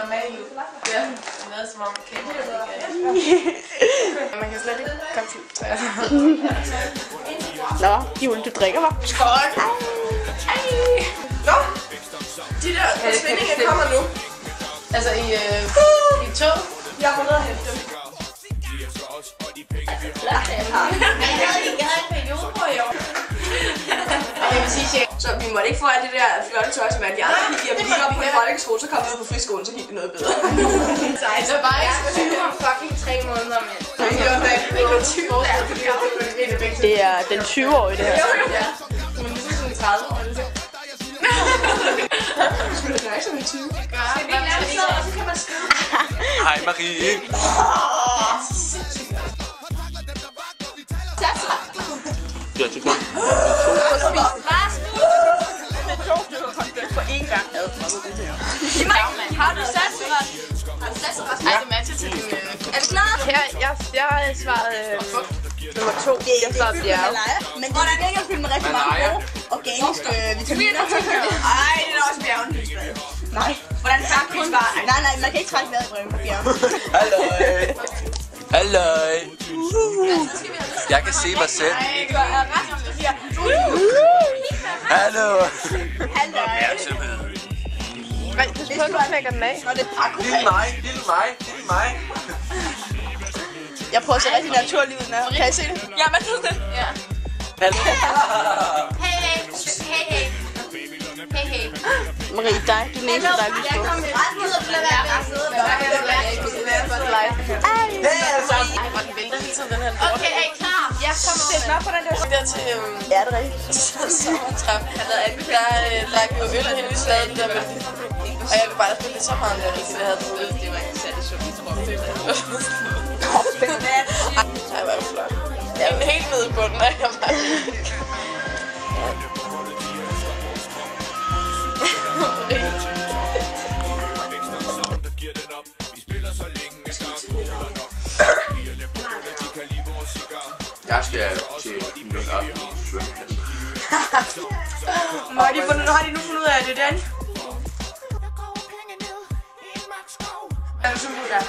normalt ud. Ja, det er som om man kender det ikke. Man kan slet ikke koncentrere sig. Nå, Julie, du drikker mig. Skål! Nå, de der forsvindinger kommer nu. Altså i tog. Jeg har været at hente dem. Jeg havde en periode på i år. Jeg vil sige, så vi måtte ikke få alt det der flotte tøj, som alle de andre gik. Vi gik op på en folkeskole, så kom vi ud på friskolen, så gik det noget bedre. Så bare ikke 20 fucking 3 måneder, mand. Det er den 20-årige, det her. Ja. Men det er sådan 30 år. Du skulle da ikke som en 20. Så kan man skrive. Hej Marie. Ja, det kan. For én gang. Har du satseret? Ej, det matcher til din... Er du klar? Her, jeg svarede nummer 2. Jeg svarede bjerg. Men det er ikke at fylde med rigtig mange gode organiske vitaminer. Ej, det er også bjergen. Nej. Hvordan tager du svaret? Nej, man kan ikke trække vejret på en bjerg. Halløj. Halløj. Jeg kan se mig selv. Hallo. Nej, du skal prøve at knække den af. Lille mig. Jeg prøver at se rigtig naturlig ud, når kan I se det? Ja, man ved det. Ja. Hallo. Hey. Marie, dig. Du er den eneste, der er lyst på. Jeg kom ret ned og lade være med at sidde. Hvor den vælter hele tiden, den her lort. Okay, er I klar? Jeg kommer sæt mig på den der. Der til Ja, det er rigtigt. sommertræf. Der drak jo øl og hende, vi slagede det der med. Og jeg ville bare spille lidt så meget, der ikke havde det. Det var ikke særlig sjovt. Ej, hvor er det flot. Jeg er helt nede i bunden, og jeg bare... Jeg skal til min aften i svømmehallen. Har de nu fundet ud af det, Dan? Er du sådan, du der?